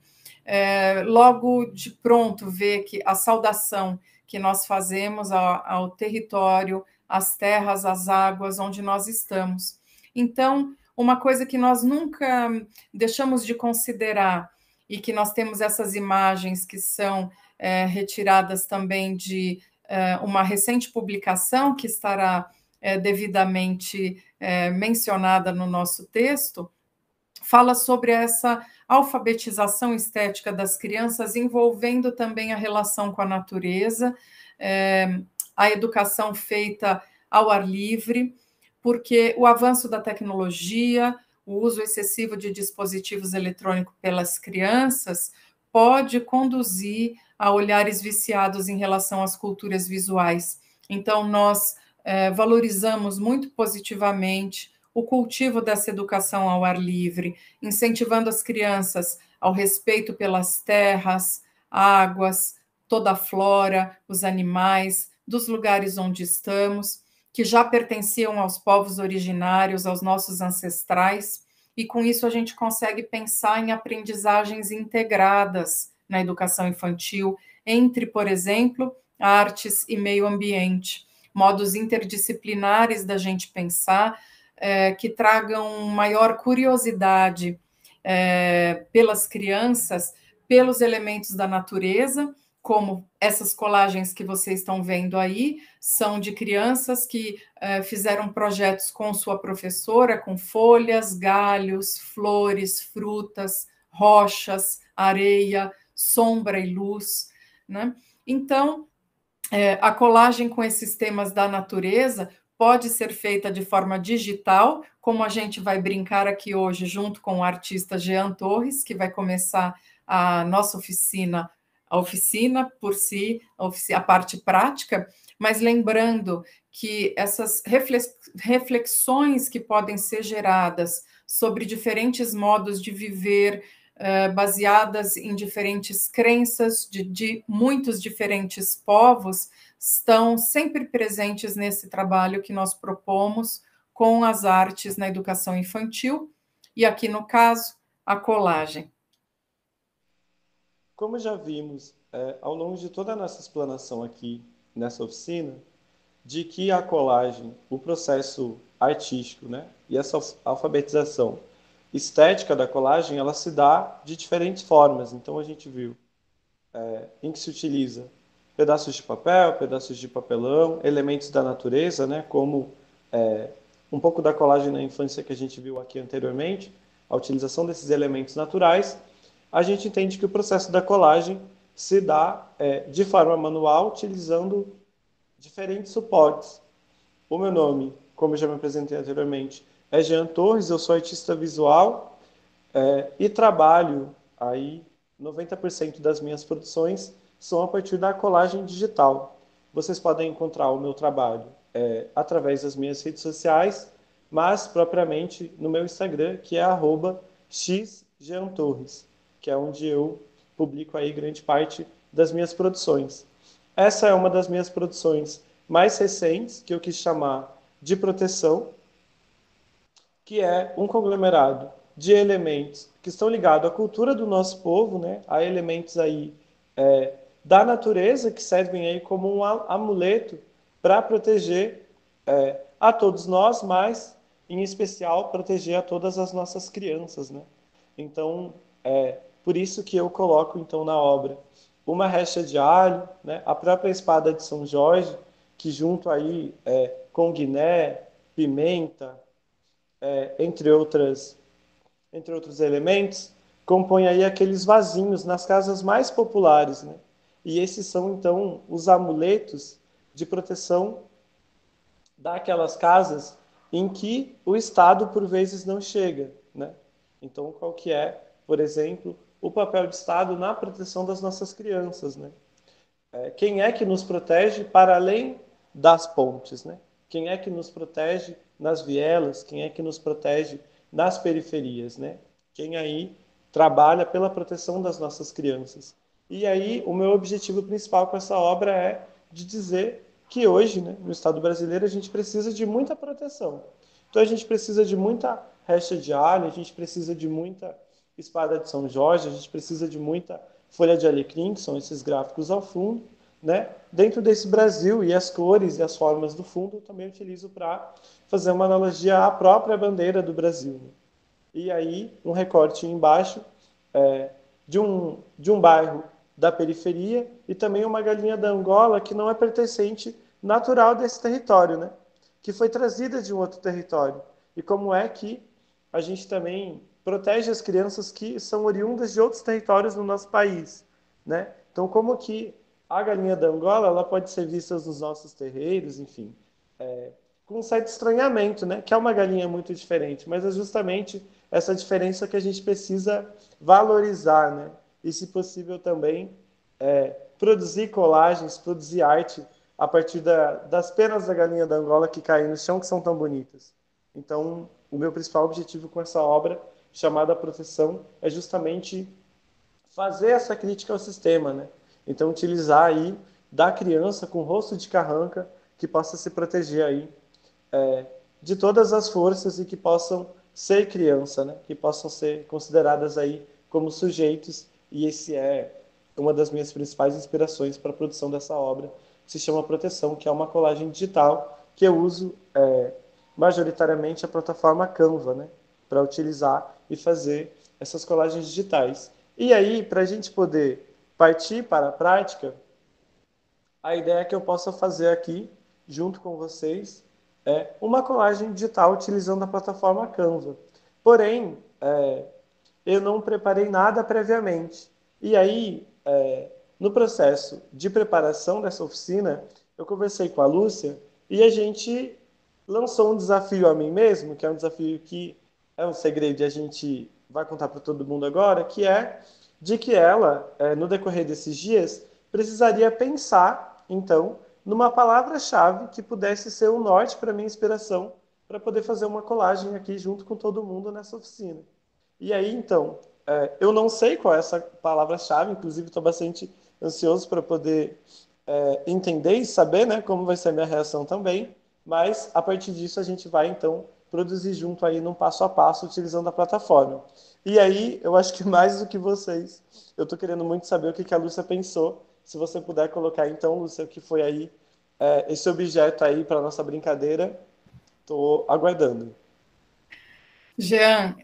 logo de pronto vê que a saudação que nós fazemos ao território, às terras, às águas onde nós estamos. Então, uma coisa que nós nunca deixamos de considerar, e que nós temos essas imagens que são retiradas também de uma recente publicação que estará devidamente mencionada no nosso texto, fala sobre essa alfabetização estética das crianças, envolvendo também a relação com a natureza, a educação feita ao ar livre, porque o avanço da tecnologia, o uso excessivo de dispositivos eletrônicos pelas crianças pode conduzir a olhares viciados em relação às culturas visuais. Então, nós valorizamos muito positivamente o cultivo dessa educação ao ar livre, incentivando as crianças ao respeito pelas terras, águas, toda a flora, os animais, dos lugares onde estamos, que já pertenciam aos povos originários, aos nossos ancestrais, e com isso a gente consegue pensar em aprendizagens integradas na educação infantil, entre, por exemplo, artes e meio ambiente, modos interdisciplinares da gente pensar, que tragam maior curiosidade pelas crianças, pelos elementos da natureza, como essas colagens que vocês estão vendo aí, são de crianças que fizeram projetos com sua professora, com folhas, galhos, flores, frutas, rochas, areia, sombra e luz, né? Então, A colagem com esses temas da natureza pode ser feita de forma digital, como a gente vai brincar aqui hoje, junto com o artista Jean Torres, que vai começar a nossa oficina, a oficina por si, a parte prática, mas lembrando que essas reflexões que podem ser geradas sobre diferentes modos de viver, baseadas em diferentes crenças de muitos diferentes povos, estão sempre presentes nesse trabalho que nós propomos com as artes na educação infantil, e aqui no caso, a colagem. Como já vimos ao longo de toda a nossa explanação aqui nessa oficina, de que a colagem, o processo artístico, né, e essa alfabetização estética da colagem, ela se dá de diferentes formas. Então a gente viu em que se utiliza pedaços de papel, pedaços de papelão, elementos da natureza, né, como um pouco da colagem na infância que a gente viu aqui anteriormente, a utilização desses elementos naturais. A gente entende que o processo da colagem se dá de forma manual, utilizando diferentes suportes. O meu nome, como eu já me apresentei anteriormente, é Jean Torres, eu sou artista visual e trabalho aí 90% das minhas produções são a partir da colagem digital. Vocês podem encontrar o meu trabalho através das minhas redes sociais, mas propriamente no meu Instagram, que é @xjeantorres, que é onde eu publico aí grande parte das minhas produções. Essa é uma das minhas produções mais recentes, que eu quis chamar de proteção, que é um conglomerado de elementos que estão ligados à cultura do nosso povo, né? A elementos aí da natureza que servem aí como um amuleto para proteger a todos nós, mas em especial proteger a todas as nossas crianças, né? Então, por isso que eu coloco então na obra uma recha de alho, né? A própria espada de São Jorge, que junto aí com guiné, pimenta, entre outros elementos, compõe aí aqueles vasinhos nas casas mais populares, né? E esses são então os amuletos de proteção daquelas casas em que o Estado por vezes não chega, né? Então, qual que é, por exemplo, o papel do Estado na proteção das nossas crianças, né? Quem é que nos protege para além das pontes, né? Quem é que nos protege nas vielas? Quem é que nos protege nas periferias, né? Quem aí trabalha pela proteção das nossas crianças. E aí o meu objetivo principal com essa obra é de dizer que hoje, né, no Estado brasileiro, a gente precisa de muita proteção. Então a gente precisa de muita recha de alho, a gente precisa de muita espada de São Jorge, a gente precisa de muita folha de alecrim, que são esses gráficos ao fundo, né? Dentro desse Brasil, e as cores e as formas do fundo eu também utilizo para fazer uma analogia à própria bandeira do Brasil. E aí um recorte embaixo de um bairro da periferia e também uma galinha da Angola que não é pertencente natural desse território, né? Que foi trazida de um outro território. E como é que a gente também protege as crianças que são oriundas de outros territórios no nosso país, né? Então, como que a galinha da Angola ela pode ser vista nos nossos terreiros, enfim, com um certo estranhamento, né? Que é uma galinha muito diferente, mas é justamente essa diferença que a gente precisa valorizar, né? E, se possível, também produzir colagens, produzir arte a partir das penas da galinha da Angola que caem no chão, que são tão bonitas. Então, o meu principal objetivo com essa obra, chamada Proteção, é justamente fazer essa crítica ao sistema, né? Então, utilizar aí da criança com rosto de carranca que possa se proteger aí de todas as forças e que possam ser criança, né? Que possam ser consideradas aí como sujeitos. E esse é uma das minhas principais inspirações para a produção dessa obra, que se chama Proteção, que é uma colagem digital que eu uso majoritariamente a plataforma Canva, né? Para utilizar e fazer essas colagens digitais. E aí, para a gente poder partir para a prática, a ideia é que eu possa fazer aqui, junto com vocês, uma colagem digital utilizando a plataforma Canva. Porém, eu não preparei nada previamente. E aí, no processo de preparação dessa oficina, eu conversei com a Lúcia e a gente lançou um desafio a mim mesmo, que é um desafio que é um segredo e a gente vai contar para todo mundo agora, que é de que ela, no decorrer desses dias, precisaria pensar, então, numa palavra-chave que pudesse ser o norte para minha inspiração, para poder fazer uma colagem aqui junto com todo mundo nessa oficina. E aí, então, eu não sei qual é essa palavra-chave, inclusive estou bastante ansioso para poder entender e saber, né, como vai ser a minha reação também, mas a partir disso a gente vai, então, produzir junto aí num passo a passo, utilizando a plataforma. E aí, eu acho que mais do que vocês, eu estou querendo muito saber o que a Lúcia pensou. Se você puder colocar, então, Lúcia, o que foi aí esse objeto aí para nossa brincadeira, estou aguardando. Jean,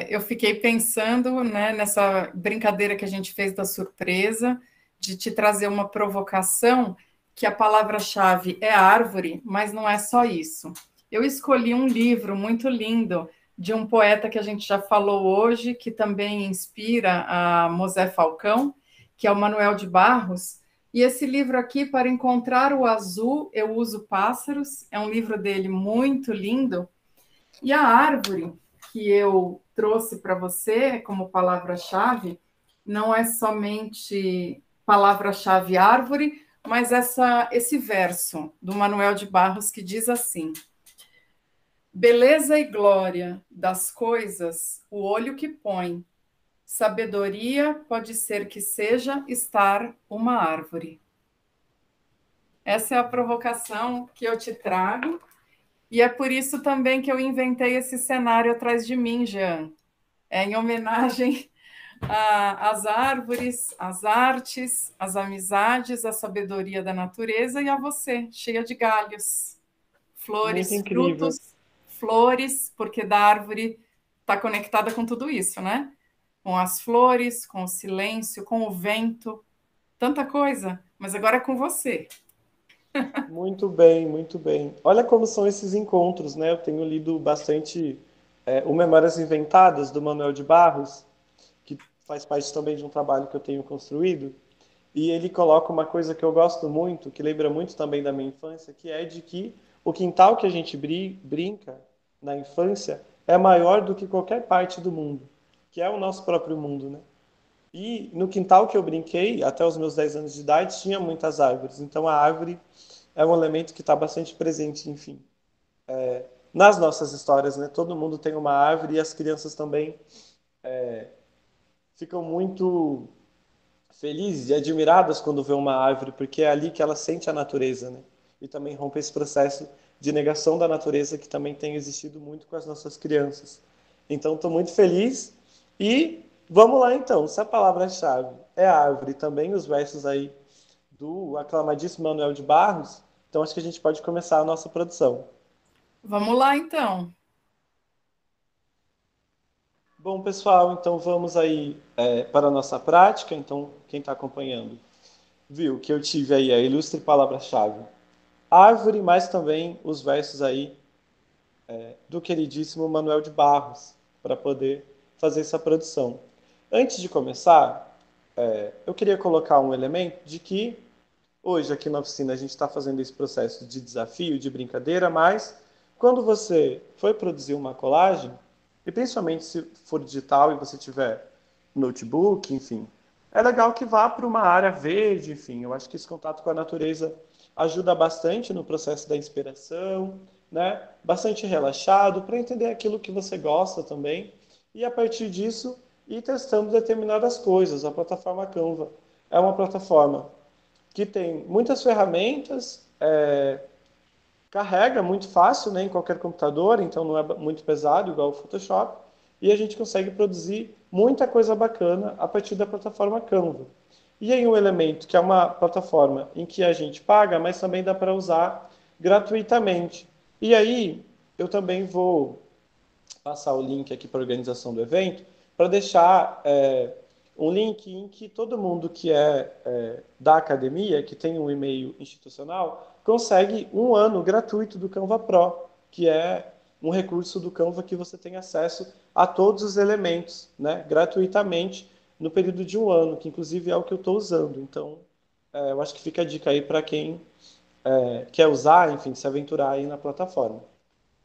eu fiquei pensando, né, nessa brincadeira que a gente fez da surpresa, de te trazer uma provocação, que a palavra-chave é árvore, mas não é só isso. Eu escolhi um livro muito lindo de um poeta que a gente já falou hoje, que também inspira a Mosé Falcão, que é o Manuel de Barros. E esse livro aqui, Para Encontrar o Azul, Eu Uso Pássaros, é um livro dele muito lindo. E a árvore que eu trouxe para você como palavra-chave não é somente palavra-chave árvore, mas esse verso do Manuel de Barros que diz assim: beleza e glória das coisas, o olho que põe, sabedoria pode ser que seja estar uma árvore. Essa é a provocação que eu te trago. E é por isso também que eu inventei esse cenário atrás de mim, Jean. É em homenagem às árvores, às artes, às amizades, à sabedoria da natureza e a você, cheia de galhos, Muito flores, incrível. frutos, flores, porque da árvore está conectada com tudo isso, né? Com as flores, com o silêncio, com o vento, tanta coisa. Mas agora é com você. Muito bem, muito bem. Olha como são esses encontros, né? Eu tenho lido bastante o Memórias Inventadas, do Manuel de Barros, que faz parte também de um trabalho que eu tenho construído, e ele coloca uma coisa que eu gosto muito, que lembra muito também da minha infância, que é de que o quintal que a gente brinca na infância é maior do que qualquer parte do mundo, que é o nosso próprio mundo, né? E no quintal que eu brinquei, até os meus 10 anos de idade, tinha muitas árvores. Então a árvore é um elemento que está bastante presente, enfim, nas nossas histórias, né? Todo mundo tem uma árvore e as crianças também ficam muito felizes e admiradas quando vê uma árvore, porque é ali que ela sente a natureza, né? E também rompe esse processo de negação da natureza que também tem existido muito com as nossas crianças. Então, estou muito feliz e vamos lá então. Se a palavra-chave é árvore, também os versos aí do aclamadíssimo Manuel de Barros, então acho que a gente pode começar a nossa produção. Vamos lá, então. Bom, pessoal, então vamos aí para a nossa prática. Então, quem está acompanhando viu que eu tive aí a ilustre palavra-chave árvore, mas também os versos aí do queridíssimo Manuel de Barros, para poder fazer essa produção. Antes de começar, eu queria colocar um elemento de que hoje aqui na oficina a gente está fazendo esse processo de desafio, de brincadeira, mas quando você for produzir uma colagem, e principalmente se for digital e você tiver notebook, enfim, é legal que vá para uma área verde, enfim, eu acho que esse contato com a natureza ajuda bastante no processo da inspiração, né? Bastante relaxado, para entender aquilo que você gosta também, e a partir disso ir testando determinadas coisas. A plataforma Canva é uma plataforma que tem muitas ferramentas, carrega muito fácil, né, em qualquer computador, então não é muito pesado, igual o Photoshop, e a gente consegue produzir muita coisa bacana a partir da plataforma Canva. E aí um elemento que é uma plataforma em que a gente paga, mas também dá para usar gratuitamente. E aí eu também vou passar o link aqui para a organização do evento, para deixar um link em que todo mundo que é da academia, que tem um e-mail institucional, consegue um ano gratuito do Canva Pro, que é um recurso do Canva que você tem acesso a todos os elementos, né, gratuitamente, no período de um ano, que inclusive é o que eu estou usando. Então, eu acho que fica a dica aí para quem quer usar, enfim, se aventurar aí na plataforma.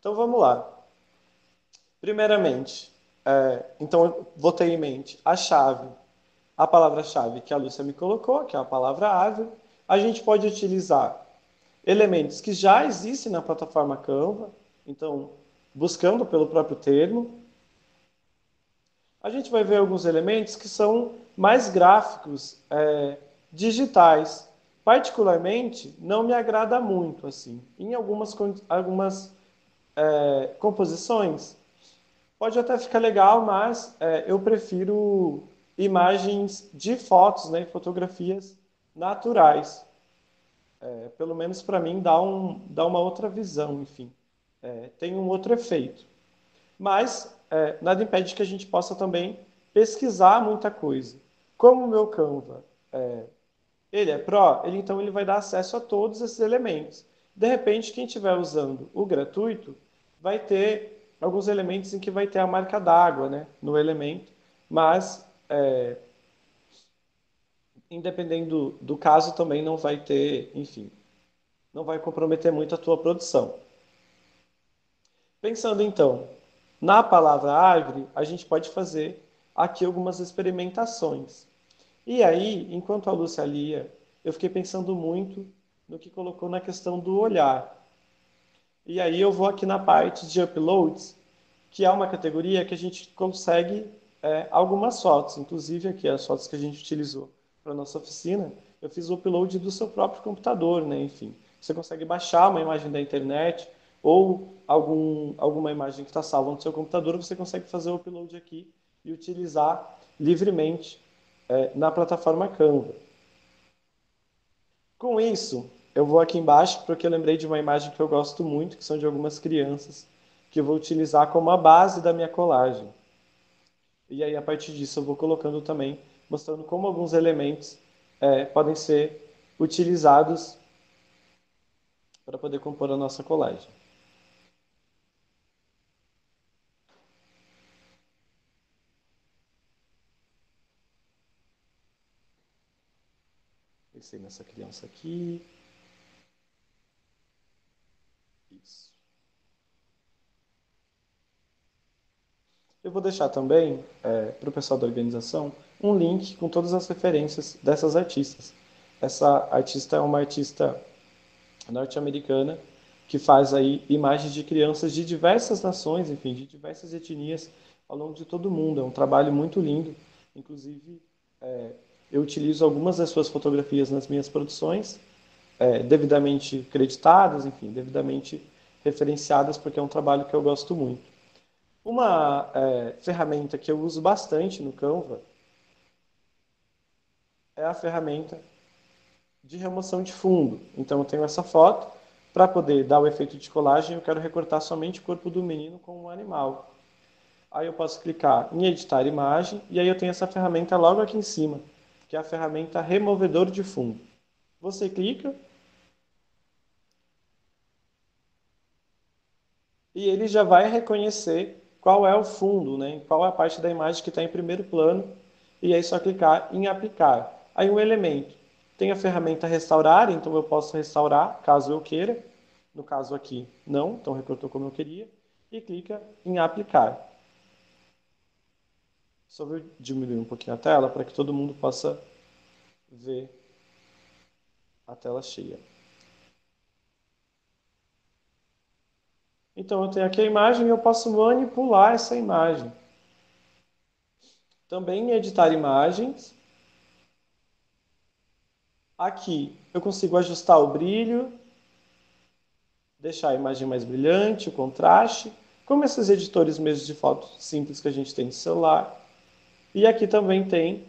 Então, vamos lá. Primeiramente, então eu vou ter em mente a palavra-chave que a Lúcia me colocou, que é a palavra árvore. A gente pode utilizar elementos que já existem na plataforma Canva, então, buscando pelo próprio termo. A gente vai ver alguns elementos que são mais gráficos, digitais. Particularmente, não me agrada muito, assim. Em algumas composições, pode até ficar legal, mas eu prefiro imagens de fotos, né, fotografias naturais. Pelo menos para mim dá uma outra visão, enfim. Tem um outro efeito. Mas nada impede que a gente possa também pesquisar muita coisa. Como o meu Canva, ele é Pro, então ele vai dar acesso a todos esses elementos. De repente, quem estiver usando o gratuito vai ter alguns elementos em que vai ter a marca d'água, né, no elemento, mas independendo do caso também não vai ter, enfim, não vai comprometer muito a tua produção. Pensando então na palavra árvore, a gente pode fazer aqui algumas experimentações. E aí, enquanto a Lúcia lia, eu fiquei pensando muito no que colocou na questão do olhar. E aí eu vou aqui na parte de uploads, que é uma categoria que a gente consegue algumas fotos, inclusive aqui as fotos que a gente utilizou para a nossa oficina, eu fiz o upload do seu próprio computador, né? Enfim, você consegue baixar uma imagem da internet ou alguma imagem que está salva no seu computador, você consegue fazer o upload aqui e utilizar livremente na plataforma Canva. Com isso, eu vou aqui embaixo porque eu lembrei de uma imagem que eu gosto muito, que são de algumas crianças, que eu vou utilizar como a base da minha colagem. E aí, a partir disso, eu vou colocando também, mostrando como alguns elementos podem ser utilizados para poder compor a nossa colagem. Pensei nessa criança aqui. Isso. Eu vou deixar também, para o pessoal da organização, um link com todas as referências dessas artistas. Essa artista é uma artista norte-americana que faz aí imagens de crianças de diversas nações, enfim, de diversas etnias ao longo de todo o mundo. É um trabalho muito lindo. Inclusive, eu utilizo algumas das suas fotografias nas minhas produções, devidamente creditadas, enfim, devidamente referenciadas, porque é um trabalho que eu gosto muito. Uma ferramenta que eu uso bastante no Canva é a ferramenta de remoção de fundo. Então eu tenho essa foto, para poder dar o efeito de colagem, eu quero recortar somente o corpo do menino com um animal. Aí eu posso clicar em editar imagem, e aí eu tenho essa ferramenta logo aqui em cima, que é a ferramenta removedor de fundo. Você clica, e ele já vai reconhecer qual é o fundo, né? Qual é a parte da imagem que está em primeiro plano, e aí é só clicar em aplicar. Aí um elemento. Tem a ferramenta restaurar, então eu posso restaurar, caso eu queira. No caso aqui, não, então recortou como eu queria. E clica em aplicar. Só vou diminuir um pouquinho a tela para que todo mundo possa ver a tela cheia. Então eu tenho aqui a imagem e eu posso manipular essa imagem. Também em editar imagens, aqui eu consigo ajustar o brilho, deixar a imagem mais brilhante, o contraste, como esses editores mesmo de fotos simples que a gente tem de celular. E aqui também tem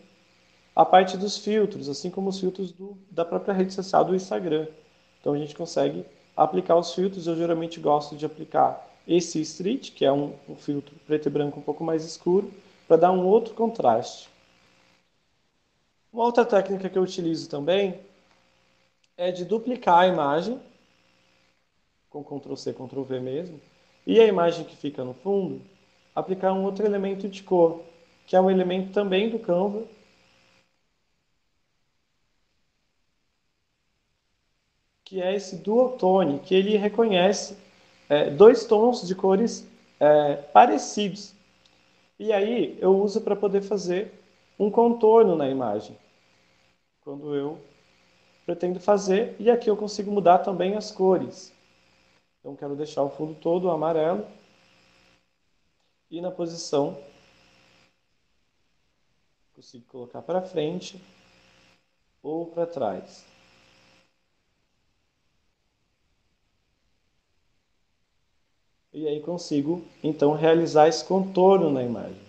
a parte dos filtros, assim como os filtros da própria rede social do Instagram. Então a gente consegue aplicar os filtros. Eu geralmente gosto de aplicar esse Street, que é um filtro preto e branco um pouco mais escuro, para dar um outro contraste. Uma outra técnica que eu utilizo também é de duplicar a imagem, com Ctrl+C, Ctrl+V mesmo, e a imagem que fica no fundo, aplicar um outro elemento de cor, que é um elemento também do Canva, que é esse dual tone, que ele reconhece dois tons de cores parecidos. E aí eu uso para poder fazer um contorno na imagem. Quando eu pretendo fazer, e aqui eu consigo mudar também as cores. Então quero deixar o fundo todo amarelo e na posição consigo colocar para frente ou para trás. E aí consigo então realizar esse contorno na imagem.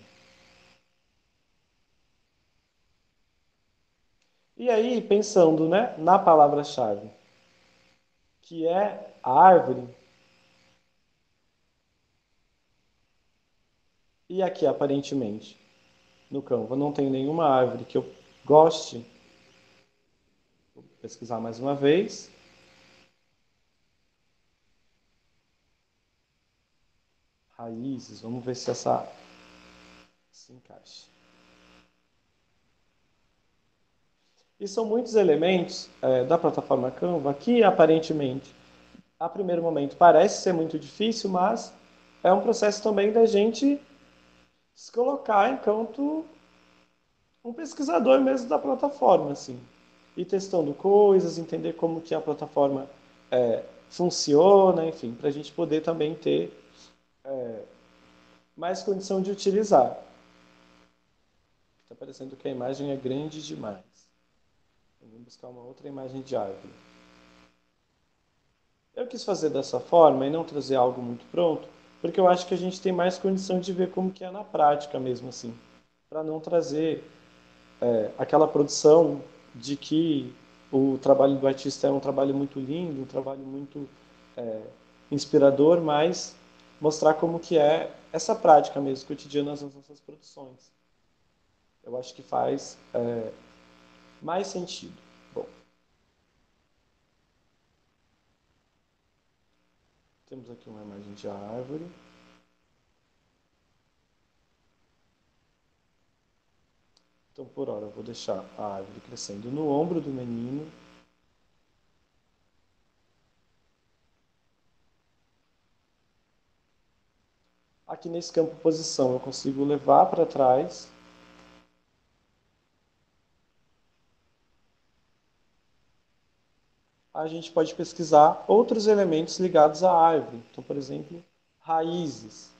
E aí pensando, né, na palavra-chave, que é a árvore, e aqui aparentemente no Canva não tem nenhuma árvore que eu goste. Vou pesquisar mais uma vez. Raízes, vamos ver se essa se encaixa. E são muitos elementos da plataforma Canva que aparentemente, a primeiro momento, parece ser muito difícil, mas é um processo também da gente se colocar enquanto um pesquisador mesmo da plataforma, assim, e testando coisas, entender como que a plataforma funciona, enfim, para a gente poder também ter mais condição de utilizar. Está parecendo que a imagem é grande demais. Vamos buscar uma outra imagem de árvore. Eu quis fazer dessa forma e não trazer algo muito pronto, porque eu acho que a gente tem mais condição de ver como que é na prática mesmo assim, para não trazer aquela produção de que o trabalho do artista é um trabalho muito lindo, um trabalho muito inspirador, mas mostrar como que é essa prática mesmo cotidiana nas nossas produções. Eu acho que faz mais sentido. Bom, temos aqui uma imagem de árvore. Então, por hora, eu vou deixar a árvore crescendo no ombro do menino. Aqui nesse campo posição, eu consigo levar para trás. A gente pode pesquisar outros elementos ligados à árvore. Então, por exemplo, raízes.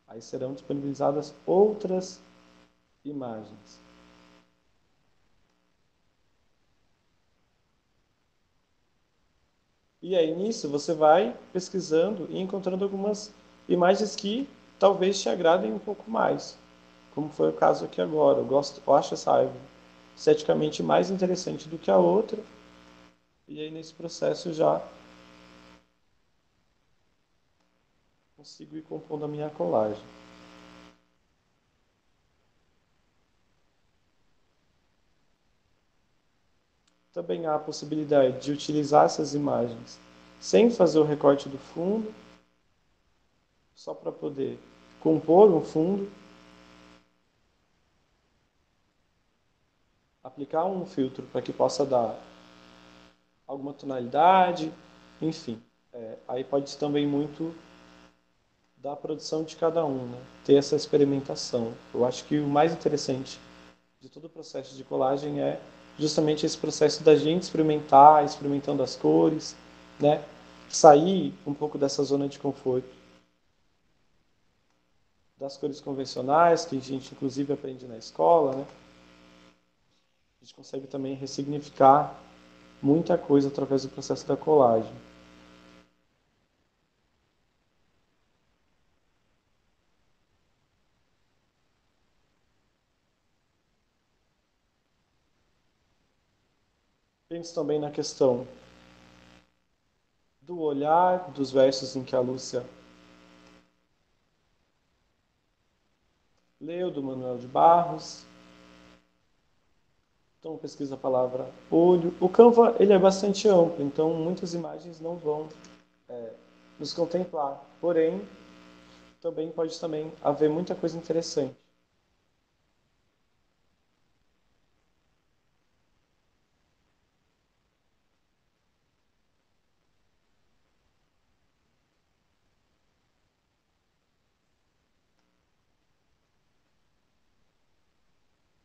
Aí serão disponibilizadas outras imagens. E aí nisso você vai pesquisando e encontrando algumas imagens que talvez te agradem um pouco mais, como foi o caso aqui agora. Eu acho essa árvore esteticamente mais interessante do que a outra, e aí nesse processo eu já consigo ir compondo a minha colagem. Também há a possibilidade de utilizar essas imagens sem fazer o recorte do fundo, só para poder compor um fundo, aplicar um filtro para que possa dar alguma tonalidade, enfim. Aí pode também muito da produção de cada um, né? Ter essa experimentação. Eu acho que o mais interessante de todo o processo de colagem é justamente esse processo da gente experimentar, experimentando as cores, né? Sair um pouco dessa zona de conforto das cores convencionais, que a gente inclusive aprende na escola, né? A gente consegue também ressignificar muita coisa através do processo da colagem. Pense também na questão do olhar, dos versos em que a Lúcia leu, do Manuel de Barros. Então pesquisa a palavra olho. O Canva ele é bastante amplo, então muitas imagens não vão nos contemplar. Porém, também pode também haver muita coisa interessante.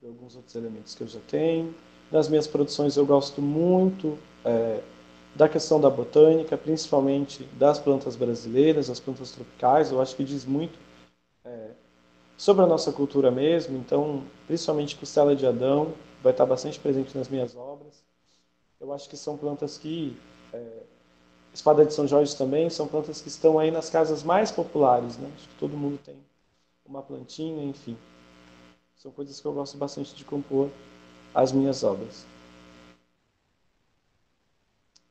de alguns outros elementos que eu já tenho. Das minhas produções eu gosto muito da questão da botânica, principalmente das plantas brasileiras, as plantas tropicais. Eu acho que diz muito sobre a nossa cultura mesmo, então, principalmente costela de Adão, vai estar bastante presente nas minhas obras. Eu acho que são plantas que, espada de São Jorge também, são plantas que estão aí nas casas mais populares, né? Acho que todo mundo tem uma plantinha, enfim. São coisas que eu gosto bastante de compor as minhas obras.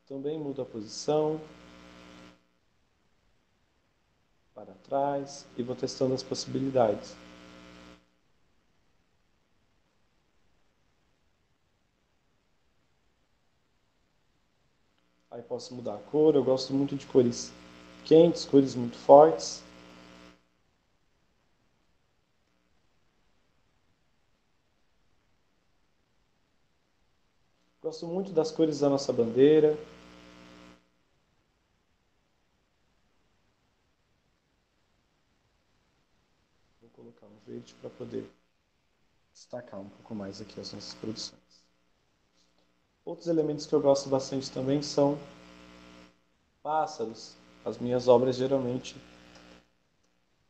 Também mudo a posição para trás e vou testando as possibilidades. Aí posso mudar a cor, eu gosto muito de cores quentes, cores muito fortes. Gosto muito das cores da nossa bandeira. Vou colocar um verde para poder destacar um pouco mais aqui as nossas produções. Outros elementos que eu gosto bastante também são pássaros. As minhas obras geralmente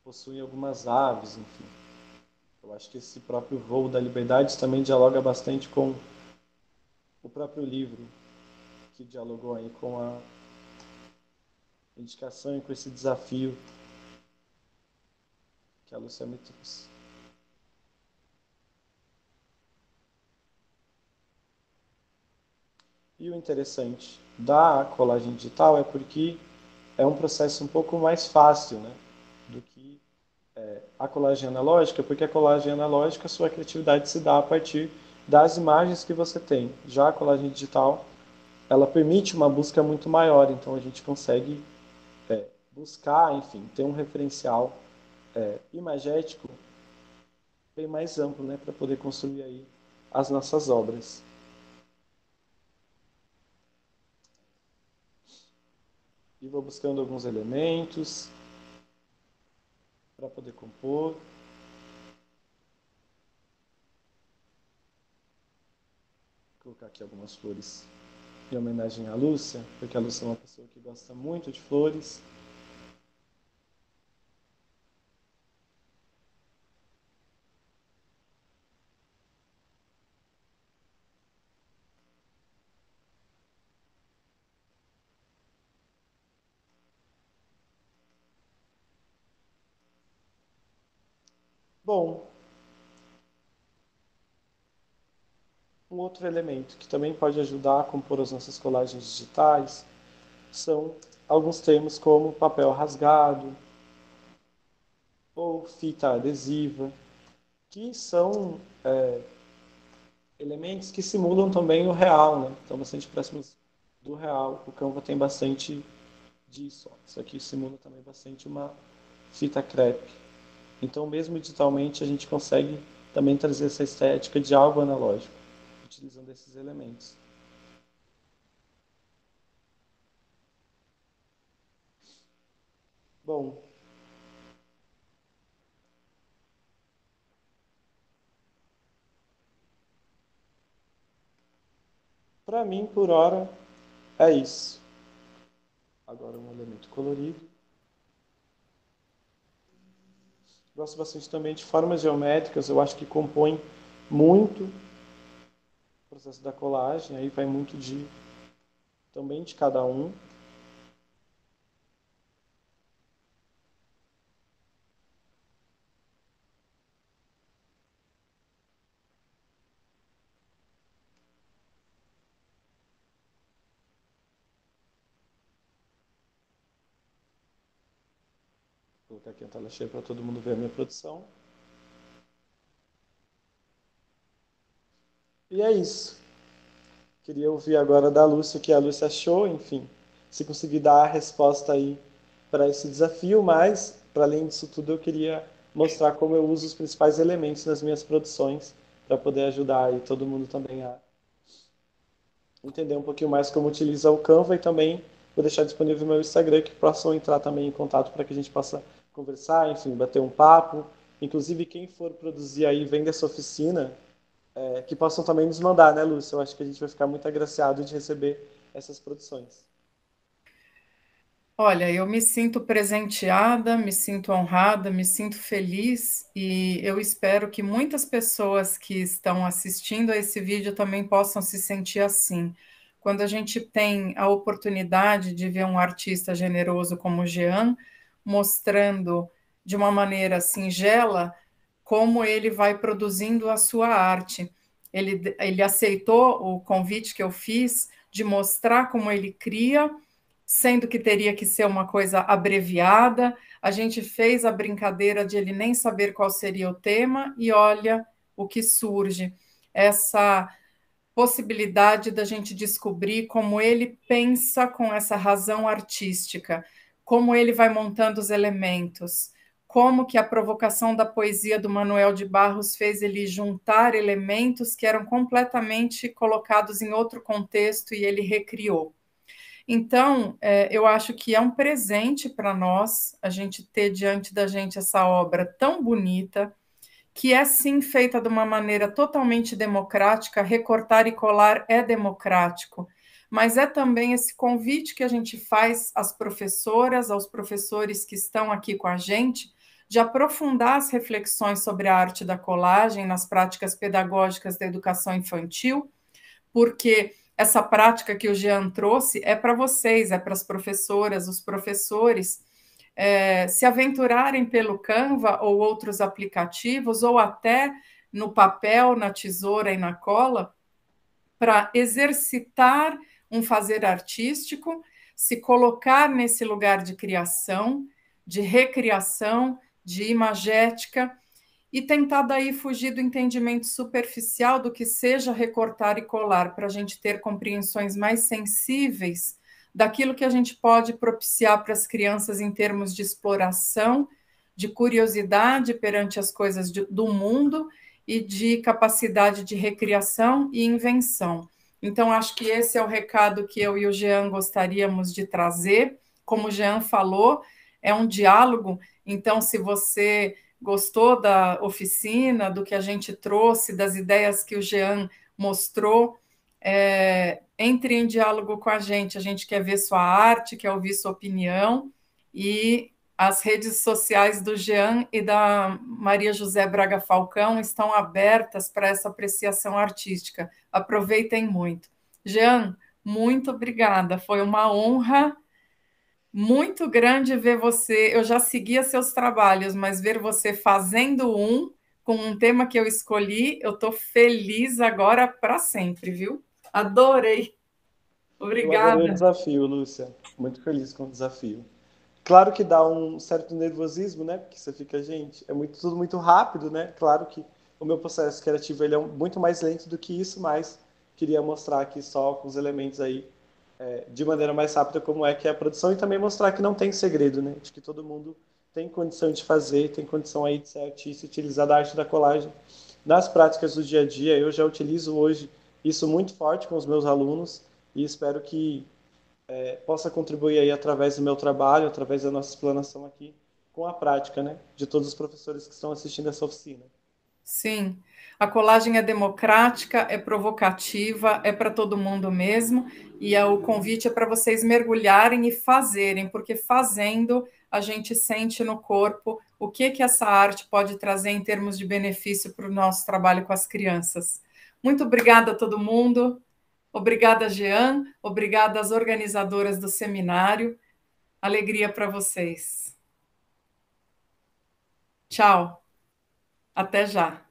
possuem algumas aves, enfim. Eu acho que esse próprio voo da liberdade também dialoga bastante com o próprio livro, que dialogou aí com a indicação e com esse desafio que a Lúcia me trouxe. E o interessante da colagem digital é porque é um processo um pouco mais fácil, né, do que a colagem analógica, porque a colagem analógica, a sua criatividade se dá a partir das imagens que você tem. Já a colagem digital, ela permite uma busca muito maior, então a gente consegue buscar, enfim, ter um referencial imagético bem mais amplo, né, para poder construir aí as nossas obras. E vou buscando alguns elementos para poder compor. Vou colocar aqui algumas flores em homenagem à Lúcia, porque a Lúcia é uma pessoa que gosta muito de flores. Bom, um outro elemento que também pode ajudar a compor as nossas colagens digitais são alguns termos como papel rasgado ou fita adesiva, que são elementos que simulam também o real, né? Então, bastante próximos do real. O Canva tem bastante disso. Ó. Isso aqui simula também bastante uma fita crepe. Então, mesmo digitalmente, a gente consegue também trazer essa estética de algo analógico, utilizando esses elementos. Bom, para mim, por hora, é isso. Agora um elemento colorido. Gosto bastante também de formas geométricas, eu acho que compõem muito o processo da colagem, aí vai muito também de cada um. Vou colocar aqui a tela cheia para todo mundo ver a minha produção. E é isso. Queria ouvir agora da Lúcia o que a Lúcia achou, enfim, se conseguir dar a resposta aí para esse desafio, mas, para além disso tudo, eu queria mostrar como eu uso os principais elementos nas minhas produções para poder ajudar aí todo mundo também a entender um pouquinho mais como utiliza o Canva e também vou deixar disponível o meu Instagram que possam entrar também em contato para que a gente possa conversar, enfim, bater um papo. Inclusive, quem for produzir aí, vem dessa oficina, que possam também nos mandar, né, Lúcia? Eu acho que a gente vai ficar muito agraciado de receber essas produções. Olha, eu me sinto presenteada, me sinto honrada, me sinto feliz e eu espero que muitas pessoas que estão assistindo a esse vídeo também possam se sentir assim. Quando a gente tem a oportunidade de ver um artista generoso como o Jean, mostrando de uma maneira singela como ele vai produzindo a sua arte. Ele aceitou o convite que eu fiz de mostrar como ele cria, sendo que teria que ser uma coisa abreviada. A gente fez a brincadeira de ele nem saber qual seria o tema, e olha o que surge. Essa possibilidade da gente descobrir como ele pensa com essa razão artística, como ele vai montando os elementos, como que a provocação da poesia do Manuel de Barros fez ele juntar elementos que eram completamente colocados em outro contexto e ele recriou. Então, eu acho que é um presente para nós a gente ter diante da gente essa obra tão bonita, que é sim feita de uma maneira totalmente democrática. Recortar e colar é democrático, mas é também esse convite que a gente faz às professoras, aos professores que estão aqui com a gente, de aprofundar as reflexões sobre a arte da colagem nas práticas pedagógicas da educação infantil, porque essa prática que o Jean trouxe é para vocês, é para as professoras, os professores, se aventurarem pelo Canva ou outros aplicativos, ou até no papel, na tesoura e na cola, para exercitar um fazer artístico, se colocar nesse lugar de criação, de recriação, de imagética, e tentar daí fugir do entendimento superficial do que seja recortar e colar, para a gente ter compreensões mais sensíveis daquilo que a gente pode propiciar para as crianças em termos de exploração, de curiosidade perante as coisas do mundo e de capacidade de recriação e invenção. Então, acho que esse é o recado que eu e o Jean gostaríamos de trazer. Como o Jean falou, é um diálogo, então, se você gostou da oficina, do que a gente trouxe, das ideias que o Jean mostrou, entre em diálogo com a gente quer ver sua arte, quer ouvir sua opinião, e as redes sociais do Jean e da Maria José Braga Falcão estão abertas para essa apreciação artística. Aproveitem muito. Jean, muito obrigada, foi uma honra muito grande ver você. Eu já seguia seus trabalhos, mas ver você fazendo um com um tema que eu escolhi, eu estou feliz agora para sempre, viu? Adorei. Eu adorei o Obrigada. desafio, Lúcia. Muito feliz com o desafio. Claro que dá um certo nervosismo, né? Porque você fica, gente, é muito, tudo muito rápido, né? Claro que o meu processo criativo ele é muito mais lento do que isso, mas queria mostrar aqui só com os elementos aí de maneira mais rápida como é que é a produção e também mostrar que não tem segredo, né? De que todo mundo tem condição de fazer, tem condição aí de ser artista, utilizar a arte da colagem nas práticas do dia a dia. Eu já utilizo hoje isso muito forte com os meus alunos e espero que possa contribuir aí através do meu trabalho, através da nossa explanação aqui, com a prática, né, de todos os professores que estão assistindo essa oficina. Sim, a colagem é democrática, é provocativa, é para todo mundo mesmo, e o convite é para vocês mergulharem e fazerem, porque fazendo a gente sente no corpo o que essa arte pode trazer em termos de benefício para o nosso trabalho com as crianças. Muito obrigada a todo mundo, obrigada, Jean, obrigada às organizadoras do seminário, alegria para vocês. Tchau, até já.